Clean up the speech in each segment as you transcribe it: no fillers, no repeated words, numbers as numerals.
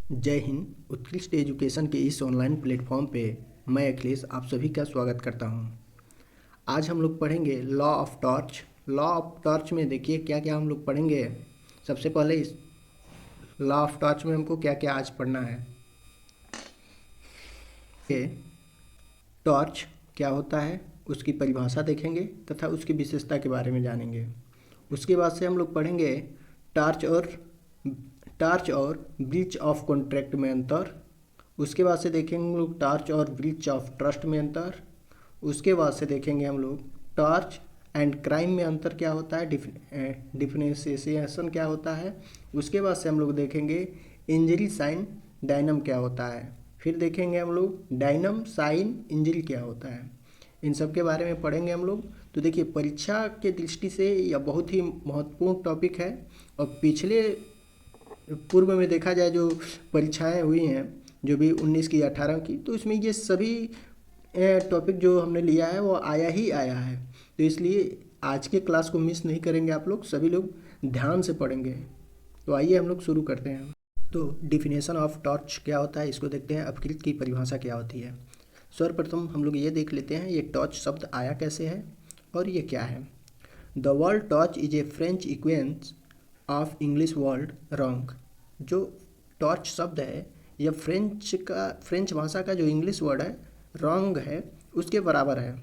जय हिंद। उत्कृष्ट एजुकेशन के इस ऑनलाइन प्लेटफॉर्म पे मैं अखिलेश आप सभी का स्वागत करता हूँ। आज हम लोग पढ़ेंगे law of torch. Law of torch में देखिए क्या क्या हम लोग पढ़ेंगे। सबसे पहले इस लॉ ऑफ टॉर्च में हमको क्या क्या आज पढ़ना है। ये टॉर्च क्या होता है उसकी परिभाषा देखेंगे तथा उसकी विशेषता के बारे में जानेंगे। उसके बाद से हम लोग पढ़ेंगे टार्च और टार्च और ब्रीच ऑफ कॉन्ट्रैक्ट में अंतर। उसके बाद से देखेंगे हम लोग टार्च और ब्रीच ऑफ ट्रस्ट में अंतर। उसके बाद से देखेंगे हम लोग टॉर्च एंड क्राइम में अंतर क्या होता है, डिफरेंशिएशन क्या होता है। उसके बाद से हम लोग देखेंगे इंजरी साइन डायनम क्या होता है। फिर देखेंगे हम लोग डायनम साइन इंजरी क्या होता है। इन सब के बारे में पढ़ेंगे हम लोग। तो देखिए परीक्षा के दृष्टि से यह बहुत ही महत्वपूर्ण टॉपिक है। और पिछले पूर्व में देखा जाए जो परीक्षाएं हुई हैं, जो भी 19 की 18 की, तो इसमें ये सभी टॉपिक जो हमने लिया है वो आया ही आया है। तो इसलिए आज के क्लास को मिस नहीं करेंगे, आप लोग सभी लोग ध्यान से पढ़ेंगे। तो आइए हम लोग शुरू करते हैं। तो डिफिनेशन ऑफ टॉर्च क्या होता है इसको देखते हैं। अपकृत की परिभाषा क्या होती है। सर्वप्रथम हम लोग ये देख लेते हैं ये टॉर्च शब्द आया कैसे है और ये क्या है। The word torch is a French equivalence of English word wrong. जो टॉर्च शब्द है यह फ्रेंच भाषा का जो इंग्लिश वर्ड है रॉन्ग है उसके बराबर है।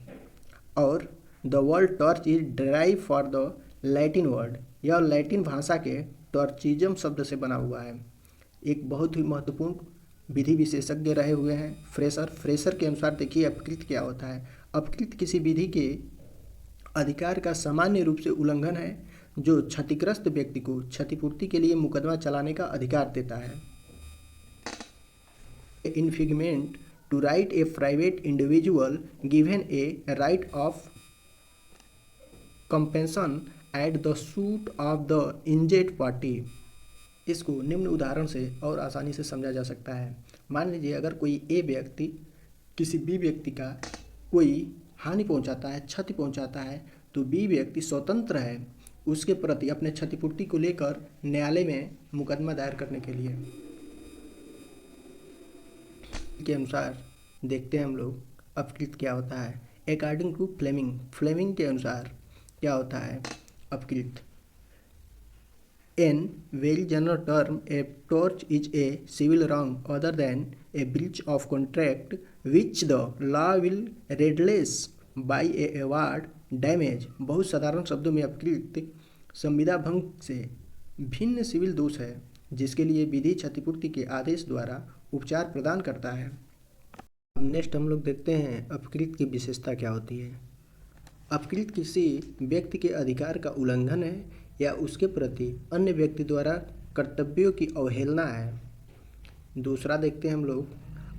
और the word torch is derive for the Latin word, यह लैटिन भाषा के टॉर्चिज्म शब्द से बना हुआ है। एक बहुत ही महत्वपूर्ण विधि विशेषज्ञ रहे हुए हैं फ्रेशर के अनुसार देखिए अपकृत क्या होता है। अपकृत किसी विधि के अधिकार का सामान्य रूप से उल्लंघन है जो क्षतिग्रस्त व्यक्ति को क्षतिपूर्ति के लिए मुकदमा चलाने का अधिकार देता है। Infringement to right a private individual given a right of compensation at the suit of the injured party. इसको निम्न उदाहरण से और आसानी से समझा जा सकता है। मान लीजिए अगर कोई ए व्यक्ति किसी बी व्यक्ति का कोई हानि पहुंचाता है, क्षति पहुंचाता है, तो बी व्यक्ति स्वतंत्र है उसके प्रति अपने क्षतिपूर्ति को लेकर न्यायालय में मुकदमा दायर करने के लिए। के अनुसार देखते हैं हम लोग अपकृत क्या होता है। अकॉर्डिंग टू फ्लेमिंग के अनुसार क्या होता है अपकृत। In very general term, a tort is a civil wrong other than a breach of contract which the law will redress by a award damage। बहुत साधारण शब्दों में अपकृत संविदा भंग से भिन्न सिविल दोष है जिसके लिए विधि क्षतिपूर्ति के आदेश द्वारा उपचार प्रदान करता है। अब नेक्स्ट हम लोग देखते हैं अपकृत की विशेषता क्या होती है। अपकृत किसी व्यक्ति के अधिकार का उल्लंघन है या उसके प्रति अन्य व्यक्ति द्वारा कर्तव्यों की अवहेलना है। दूसरा देखते हैं हम लोग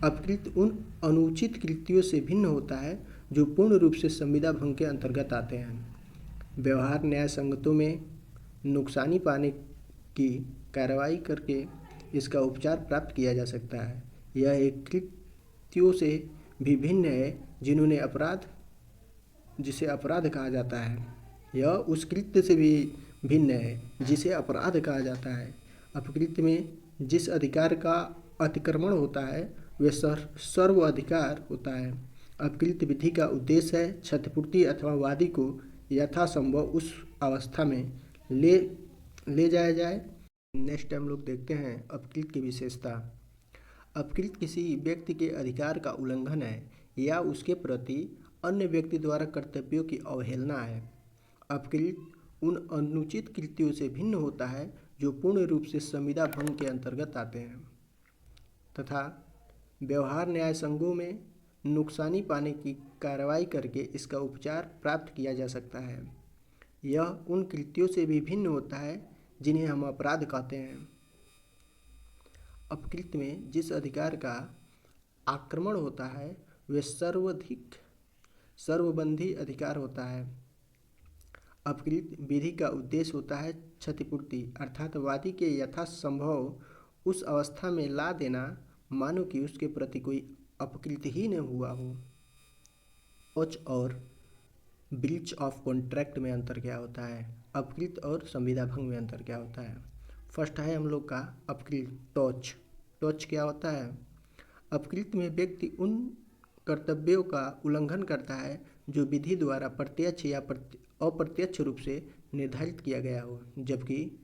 अपकृत उन अनुचित कृत्यों से भिन्न होता है जो पूर्ण रूप से संविदा भंग के अंतर्गत आते हैं। व्यवहार न्याय संगतों में नुकसानी पाने की कार्रवाई करके इसका उपचार प्राप्त किया जा सकता है। यह एक कृत्यों से भी भिन्न है जिसे अपराध कहा जाता है। यह उस कृत्य से भी भिन्न है जिसे अपराध कहा जाता है। अपकृत्य में जिस अधिकार का अतिक्रमण होता है वह सर्व अधिकार होता है। अपकृत्य विधि का उद्देश्य है क्षतिपूर्ति अथवा वादी को यथासंभव उस अवस्था में ले जाया जाए। नेक्स्ट हम लोग देखते हैं अपकृत्य की विशेषता। अपकृत्य किसी व्यक्ति के अधिकार का उल्लंघन है या उसके प्रति अन्य व्यक्ति द्वारा कर्तव्यों की अवहेलना है। अपकृत्य उन अनुचित कृत्यों से भिन्न होता है जो पूर्ण रूप से संविदा भंग के अंतर्गत आते हैं तथा व्यवहार न्याय संघों में नुकसानी पाने की कार्रवाई करके इसका उपचार प्राप्त किया जा सकता है। यह उन कृत्यों से भी भिन्न होता है जिन्हें हम अपराध कहते हैं। अपकृत्य में जिस अधिकार का आक्रमण होता है वह सर्वबंधी अधिकार होता है। अपकृत विधि का उद्देश्य होता है क्षतिपूर्ति अर्थात वादी के यथासंभव उस अवस्था में ला देना मानो कि उसके प्रति कोई अपकृत ही न हुआ हो। टॉर्च और ब्रीच ऑफ कॉन्ट्रैक्ट में अंतर क्या होता है। अपकृत और संविदा भंग में अंतर क्या होता है। फर्स्ट है हम लोग का अपकृत टॉर्च। टॉर्च क्या होता है? अपकृत्य में व्यक्ति उन कर्तव्यों का उल्लंघन करता है जो विधि द्वारा प्रत्यक्ष या अप्रत्यक्ष रूप से निर्धारित किया गया हो, जबकि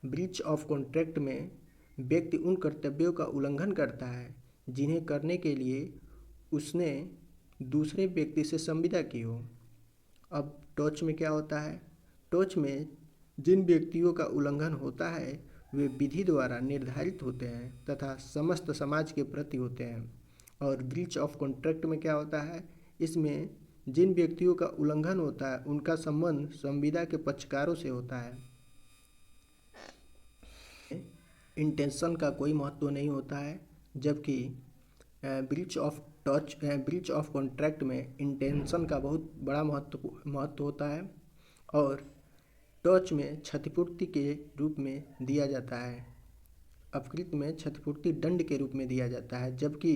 ब्रीच ऑफ कॉन्ट्रैक्ट में व्यक्ति उन कर्तव्यों का उल्लंघन करता है जिन्हें करने के लिए उसने दूसरे व्यक्ति से संविदा की हो। अब टॉर्च में क्या होता है? टॉर्च में जिन व्यक्तियों का उल्लंघन होता है वे विधि द्वारा निर्धारित होते हैं तथा समस्त समाज के प्रति होते हैं। और ब्रीच ऑफ कॉन्ट्रैक्ट में क्या होता है? इसमें जिन व्यक्तियों का उल्लंघन होता है उनका संबंध संविदा के पक्षकारों से होता है। इंटेंशन का कोई महत्व नहीं होता है, जबकि ब्रीच ऑफ कॉन्ट्रैक्ट में इंटेंशन का बहुत बड़ा महत्व होता है और टॉर्च में क्षतिपूर्ति के रूप में दिया जाता है। अपकृत्य में क्षतिपूर्ति दंड के रूप में दिया जाता है, जबकि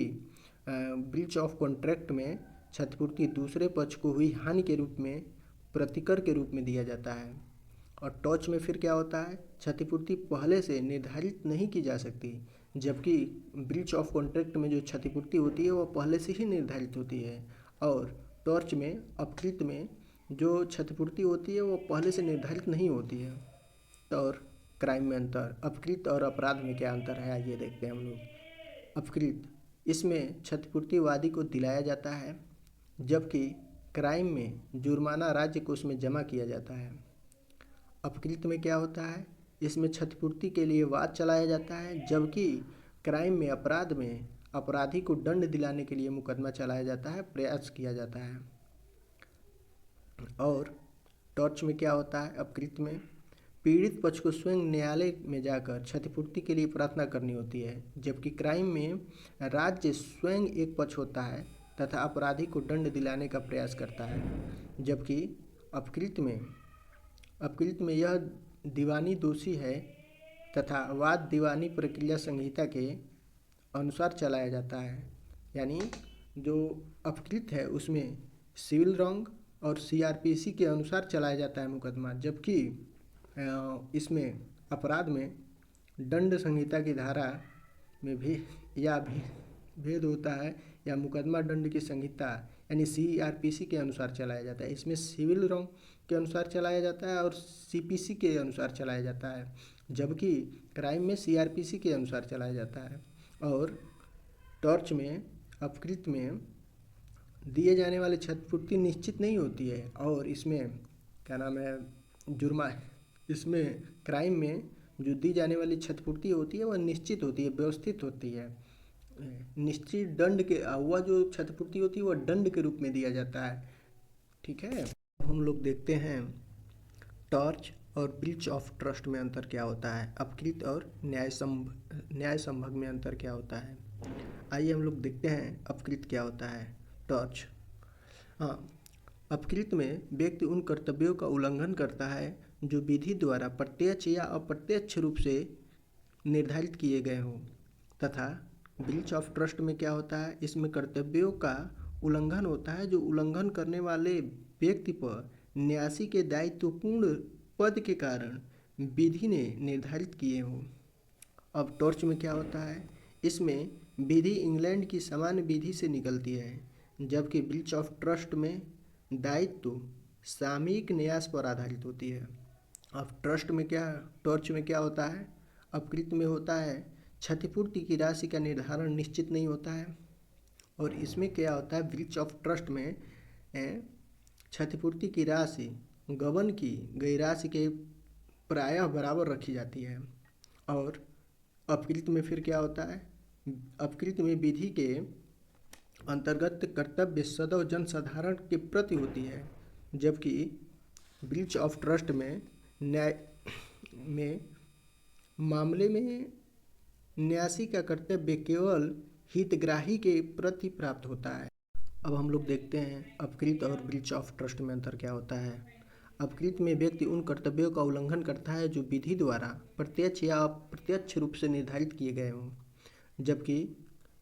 ब्रीच ऑफ कॉन्ट्रैक्ट में क्षतिपूर्ति दूसरे पक्ष को हुई हानि के रूप में प्रतिकर के रूप में दिया जाता है। और टॉर्च में फिर क्या होता है? क्षतिपूर्ति पहले से निर्धारित नहीं की जा सकती, जबकि ब्रीच ऑफ कॉन्ट्रैक्ट में जो क्षतिपूर्ति होती है वो पहले से ही निर्धारित होती है। और टॉर्च में अपकृत्य में जो क्षतिपूर्ति होती है वो पहले से निर्धारित नहीं होती है। और क्राइम में अंतर, अपकृत्य और अपराध में क्या अंतर है आइए देखते हैं हम लोग। अपकृत्य, इसमें क्षतिपूर्तिवादी को दिलाया जाता है, जबकि क्राइम में जुर्माना राज्य को उसमें जमा किया जाता है। अपकृत्य में क्या होता है? इसमें क्षतिपूर्ति के लिए वाद चलाया जाता है, जबकि क्राइम में, अपराध में अपराधी को दंड दिलाने के लिए मुकदमा चलाया जाता है, प्रयास किया जाता है। और टॉर्च में क्या होता है? अपकृत्य में पीड़ित पक्ष को स्वयं न्यायालय में जाकर क्षतिपूर्ति के लिए प्रार्थना करनी होती है, जबकि क्राइम में राज्य स्वयं एक पक्ष होता है तथा अपराधी को दंड दिलाने का प्रयास करता है। जबकि अपकृत्य में यह दीवानी दोषी है तथा वाद दीवानी प्रक्रिया संहिता के अनुसार चलाया जाता है। यानी जो अपकृत्य है उसमें सिविल रॉन्ग और सीआरपीसी के अनुसार चलाया जाता है मुकदमा, जबकि इसमें अपराध में दंड संहिता की धारा में भी भेद होता है या मुकदमा दंड की संहिता यानी सीआरपीसी के अनुसार चलाया जाता है। इसमें सिविल रॉन्ग के अनुसार चलाया जाता है और सीपीसी के अनुसार चलाया जाता है, जबकि क्राइम में सीआरपीसी के अनुसार चलाया जाता है। और टॉर्च में, अपकृत्य में दिए जाने वाले क्षतिपूर्ति निश्चित नहीं होती है और इसमें क्या नाम है इसमें क्राइम में जो दी जाने वाली क्षतिपूर्ति होती है वह निश्चित होती है, व्यवस्थित होती है। निश्चित दंड के वह जो क्षतिपूर्ति होती है वह दंड के रूप में दिया जाता है। ठीक है, हम लोग देखते हैं टॉर्च और ब्रीच ऑफ ट्रस्ट में अंतर क्या होता है, अपकृत्य और न्याय संभग में अंतर क्या होता है। आइए हम लोग देखते हैं अपकृत्य क्या होता है। टॉर्च, हाँ, अपकृत्य में व्यक्ति उन कर्तव्यों का उल्लंघन करता है जो विधि द्वारा प्रत्यक्ष या अप्रत्यक्ष रूप से निर्धारित किए गए हों। तथा ब्रीच ऑफ ट्रस्ट में क्या होता है? इसमें कर्तव्यों का उल्लंघन होता है जो उल्लंघन करने वाले व्यक्ति पर न्यासी के दायित्वपूर्ण पद के कारण विधि ने निर्धारित किए हों। अब टॉर्च में क्या होता है? इसमें विधि इंग्लैंड की सामान्य विधि से निकलती है, जबकि ब्रीच ऑफ ट्रस्ट में दायित्व सामयिक न्यास पर आधारित होती है। अब टॉर्च में क्या होता है? अपकृत्य में होता है क्षतिपूर्ति की राशि का निर्धारण निश्चित नहीं होता है और इसमें क्या होता है? ब्रीच ऑफ ट्रस्ट में क्षतिपूर्ति की राशि गबन की गई राशि के प्रायः बराबर रखी जाती है। और अपकृत्य में फिर क्या होता है? अपकृत्य में विधि के अंतर्गत कर्तव्य सदैव जनसाधारण के प्रति होती है, जबकि ब्रीच ऑफ ट्रस्ट में न्याय में मामले में न्यासी का कर्तव्य केवल हितग्राही के प्रति प्राप्त होता है। अब हम लोग देखते हैं अपकृत्य और ब्रीच ऑफ ट्रस्ट में अंतर क्या होता है। अपकृत्य में व्यक्ति उन कर्तव्यों का उल्लंघन करता है जो विधि द्वारा प्रत्यक्ष या अप्रत्यक्ष रूप से निर्धारित किए गए हों, जबकि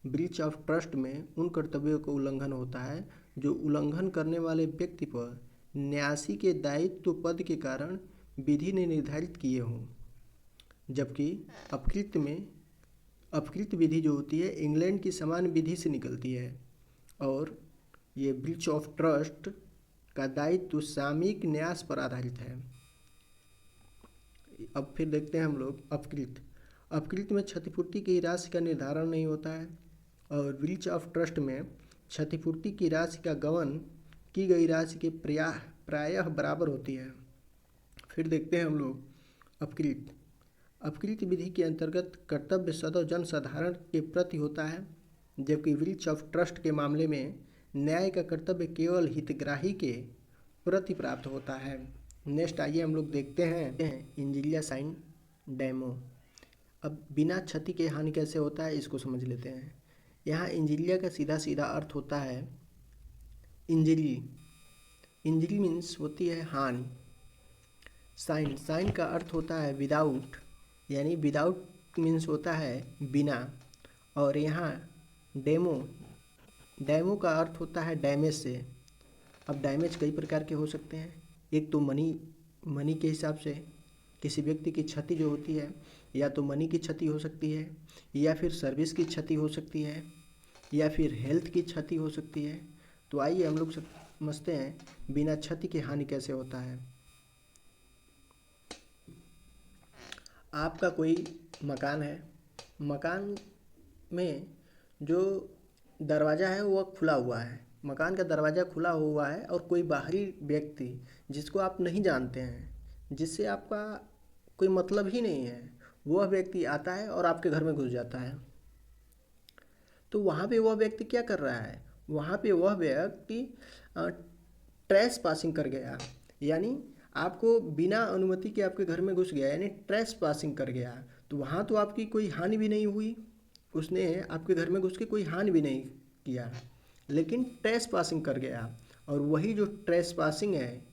ब्रीच ऑफ ट्रस्ट में उन कर्तव्यों का उल्लंघन होता है जो उल्लंघन करने वाले व्यक्ति पर न्यासी के दायित्व पद के कारण विधि ने निर्धारित किए हों। जबकि अपकृत्य में अपकृत विधि जो होती है इंग्लैंड की समान विधि से निकलती है और ये ब्रीच ऑफ ट्रस्ट का दायित्व सामयिक न्यास पर आधारित है। अब फिर देखते हैं हम लोग अपकृत। अपकृत में क्षतिपूर्ति की राशि का निर्धारण नहीं होता है और ब्रीच ऑफ ट्रस्ट में क्षतिपूर्ति की राशि का गबन की गई राशि के प्रायः बराबर होती है। फिर देखते हैं हम लोग अपकृत। अपकृत विधि के अंतर्गत कर्तव्य सदैव जनसाधारण के प्रति होता है, जबकि ब्रीच ऑफ ट्रस्ट के मामले में न्याय का कर्तव्य केवल हितग्राही के प्रति प्राप्त होता है। नेक्स्ट आइए हम लोग देखते हैं इंजीरिया साइन डेमो। अब बिना क्षति के हानि कैसे होता है इसको समझ लेते हैं। यहाँ इंजीरिया का सीधा सीधा अर्थ होता है इंजरी। इंजरी मीन्स होती है हानि। साइन का अर्थ होता है विदाउट, यानी विदाउट मीन्स होता है बिना। और यहाँ डेमो का अर्थ होता है डैमेज से। अब डैमेज कई प्रकार के हो सकते हैं। एक तो मनी के हिसाब से किसी व्यक्ति की क्षति जो होती है, या तो मनी की क्षति हो सकती है, या फिर सर्विस की क्षति हो सकती है, या फिर हेल्थ की क्षति हो सकती है। तो आइए हम लोग समझते हैं बिना क्षति की हानि कैसे होता है। आपका कोई मकान है, मकान में जो दरवाज़ा है वह खुला हुआ है, मकान का दरवाज़ा खुला हुआ है और कोई बाहरी व्यक्ति जिसको आप नहीं जानते हैं, जिससे आपका कोई मतलब ही नहीं है, वह व्यक्ति आता है और आपके घर में घुस जाता है। तो वहाँ पे वह व्यक्ति क्या कर रहा है? वहाँ पे वह व्यक्ति ट्रेस पासिंग कर गया, यानी आपको बिना अनुमति के आपके घर में घुस गया, यानी ट्रेस पासिंग कर गया। तो वहाँ तो आपकी कोई हानि भी नहीं हुई, उसने आपके घर में घुस के कोई हानि भी नहीं किया, लेकिन ट्रेस पासिंग कर गया। और वही जो ट्रेस पासिंग है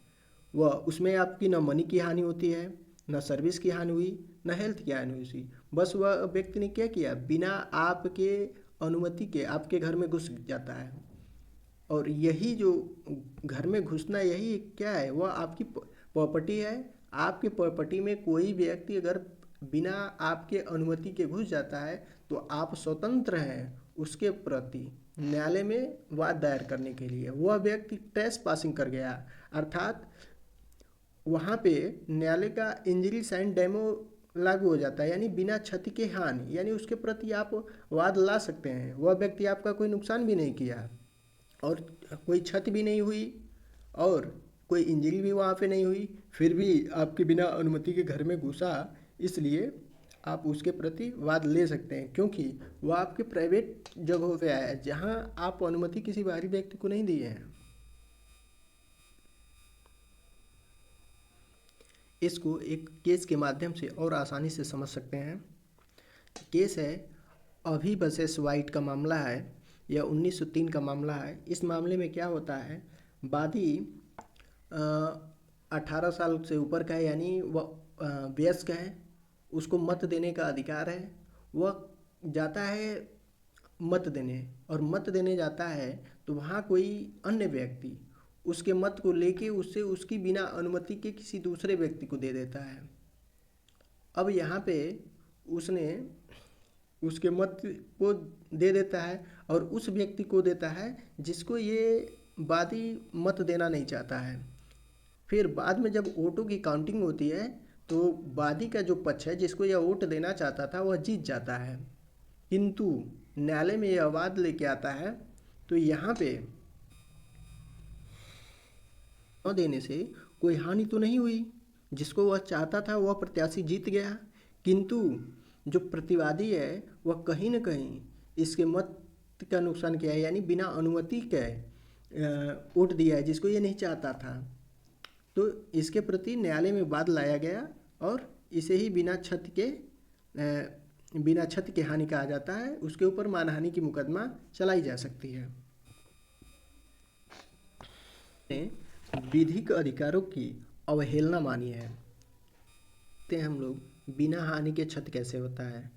वह उसमें आपकी न मनी की हानि होती है, न सर्विस की हानि हुई, न हेल्थ की हानि हुई। बस वह व्यक्ति ने क्या किया, बिना आपके अनुमति के आपके घर में घुस जाता है। और यही जो घर में घुसना, यही क्या है, वह आपकी प्रॉपर्टी है। आपकी प्रॉपर्टी में कोई व्यक्ति अगर बिना आपके अनुमति के घुस जाता है तो आप स्वतंत्र हैं उसके प्रति न्यायालय में वाद दायर करने के लिए। वह व्यक्ति ट्रेस पासिंग कर गया, अर्थात वहाँ पे न्यायालय का इंजरी साइन डेमो लागू हो जाता है, यानी बिना क्षति के हानि, यानी उसके प्रति आप वाद ला सकते हैं। वह व्यक्ति आपका कोई नुकसान भी नहीं किया और कोई क्षति भी नहीं हुई और कोई इंजरी भी वहाँ पे नहीं हुई, फिर भी आपके बिना अनुमति के घर में घुसा, इसलिए आप उसके प्रति वाद ले सकते हैं, क्योंकि वह आपके प्राइवेट जगहों पे आया है जहाँ आप अनुमति किसी बाहरी व्यक्ति को नहीं दिए हैं। इसको एक केस के माध्यम से और आसानी से समझ सकते हैं। केस है अभी वर्सेस वाइट का मामला है, यह 1903 का मामला है। इस मामले में क्या होता है, वादी 18 साल से ऊपर का है, यानी वह वयस्क है, उसको मत देने का अधिकार है। वह जाता है मत देने, और मत देने जाता है तो वहाँ कोई अन्य व्यक्ति उसके मत को लेके उससे उसकी बिना अनुमति के किसी दूसरे व्यक्ति को दे देता है। अब यहाँ पे उसने उसके मत को दे देता है और उस व्यक्ति को देता है जिसको ये वादी मत देना नहीं चाहता है। फिर बाद में जब वोटों की काउंटिंग होती है तो वादी का जो पक्ष है जिसको यह वोट देना चाहता था वह जीत जाता है, किंतु न्यायालय में यह वाद लेके आता है तो यहाँ पे न देने से कोई हानि तो नहीं हुई, जिसको वह चाहता था वह प्रत्याशी जीत गया, किंतु जो प्रतिवादी है वह कहीं न कहीं इसके मत का नुकसान किया है, यानी बिना अनुमति के वोट दिया है जिसको ये नहीं चाहता था। तो इसके प्रति न्यायालय में वाद लाया गया और इसे ही बिना क्षति के हानि कहा जाता है। उसके ऊपर मानहानि की मुकदमा चलाई जा सकती है। विधिक अधिकारों की अवहेलना मानी है। देखते हैं हम लोग बिना हानि के क्षति कैसे होता है।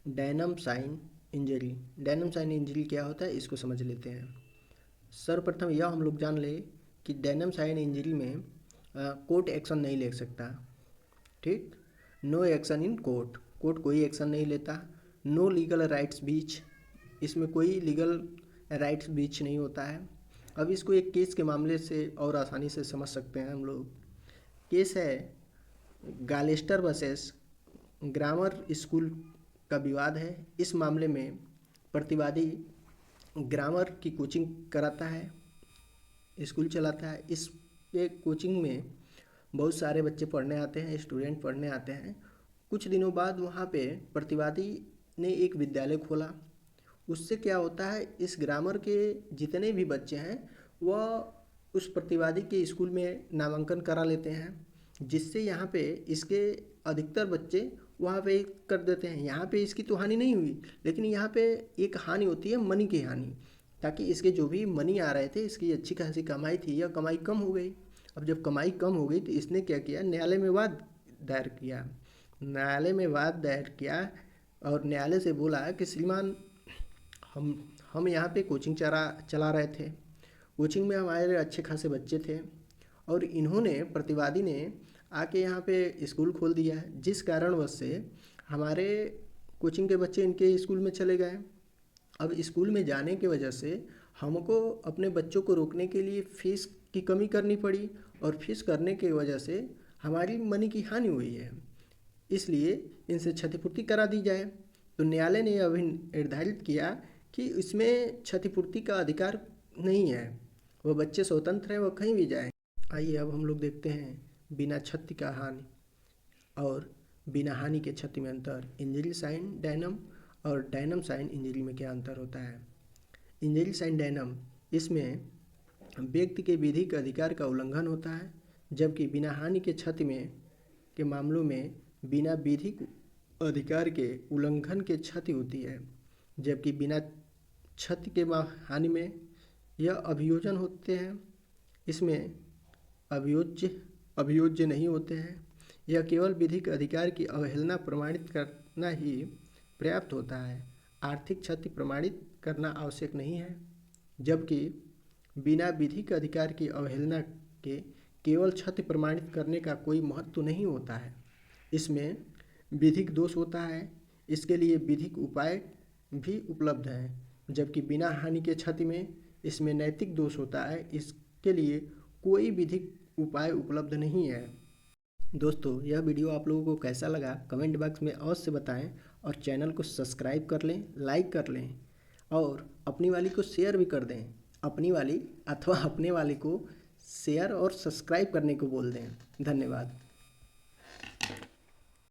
Damnum sine injuria. Damnum sine injuria क्या होता है इसको समझ लेते हैं। सर्वप्रथम यह हम लोग जान ले कि डेनम साइन इंजरी में कोर्ट एक्शन नहीं ले सकता, ठीक। No action in court, court कोई एक्शन नहीं लेता। नो लीगल राइट्स बीच, इसमें कोई लीगल राइट्स बीच नहीं होता है। अब इसको एक केस के मामले से और आसानी से समझ सकते हैं हम लोग। केस है गालेस्टर वर्सेस ग्रामर स्कूल का विवाद है। इस मामले में प्रतिवादी ग्रामर की कोचिंग कराता है, स्कूल चलाता है। इस एक कोचिंग में बहुत सारे बच्चे पढ़ने आते हैं, स्टूडेंट पढ़ने आते हैं। कुछ दिनों बाद वहाँ पे प्रतिवादी ने एक विद्यालय खोला। उससे क्या होता है, इस ग्रामर के जितने भी बच्चे हैं वह उस प्रतिवादी के स्कूल में नामांकन करा लेते हैं, जिससे यहाँ पे इसके अधिकतर बच्चे वहाँ पे कर देते हैं। यहाँ पे इसकी तो हानि नहीं हुई, लेकिन यहाँ पे एक हानि होती है मनी की हानि, ताकि इसके जो भी मनी आ रहे थे, इसकी अच्छी खासी कमाई थी, यह कमाई कम हो गई। अब जब कमाई कम हो गई तो इसने क्या किया, न्यायालय में वाद दायर किया। न्यायालय में वाद दायर किया और न्यायालय से बोला कि श्रीमान, हम यहाँ पे कोचिंग चला रहे थे, कोचिंग में हमारे अच्छे खासे बच्चे थे और इन्होंने, प्रतिवादी ने आके यहाँ पे स्कूल खोल दिया है, जिस कारणवश से हमारे कोचिंग के बच्चे इनके स्कूल में चले गए। अब स्कूल में जाने की वजह से हमको अपने बच्चों को रोकने के लिए फ़ीस की कमी करनी पड़ी और फीस करने की वजह से हमारी मनी की हानि हुई है, इसलिए इनसे क्षतिपूर्ति करा दी जाए। तो न्यायालय ने अभी निर्धारित किया कि इसमें क्षतिपूर्ति का अधिकार नहीं है, वह बच्चे स्वतंत्र हैं, वह कहीं भी जाएं। आइए अब हम लोग देखते हैं बिना क्षति का हानि और बिना हानि के क्षति में अंतर। इंजरी साइन डायनम और डायनम साइन इंजरी में क्या अंतर होता है। इंजरी साइन डायनम, इसमें व्यक्ति के विधिक अधिकार का उल्लंघन होता है, जबकि बिना हानि के क्षति में के मामलों में बिना विधिक अधिकार के उल्लंघन के क्षति होती है, जबकि बिना क्षति के हानि में यह अभियोजन होते हैं। इसमें अभियोज्य नहीं होते हैं। यह केवल विधिक अधिकार की अवहेलना प्रमाणित करना ही पर्याप्त होता है, आर्थिक क्षति प्रमाणित करना आवश्यक नहीं है। जबकि बिना विधिक अधिकार की अवहेलना के केवल क्षति प्रमाणित करने का कोई महत्व नहीं होता है। इसमें विधिक दोष होता है, इसके लिए विधिक उपाय भी उपलब्ध हैं, जबकि बिना हानि के क्षति में इसमें नैतिक दोष होता है, इसके लिए कोई विधिक उपाय उपलब्ध नहीं है। दोस्तों, यह वीडियो आप लोगों को कैसा लगा कमेंट बॉक्स में अवश्य बताएं और चैनल को सब्सक्राइब कर लें, लाइक कर लें और अपनी वाली को शेयर भी कर दें। अपनी वाली अथवा अपने वाले को शेयर और सब्सक्राइब करने को बोल दें। धन्यवाद।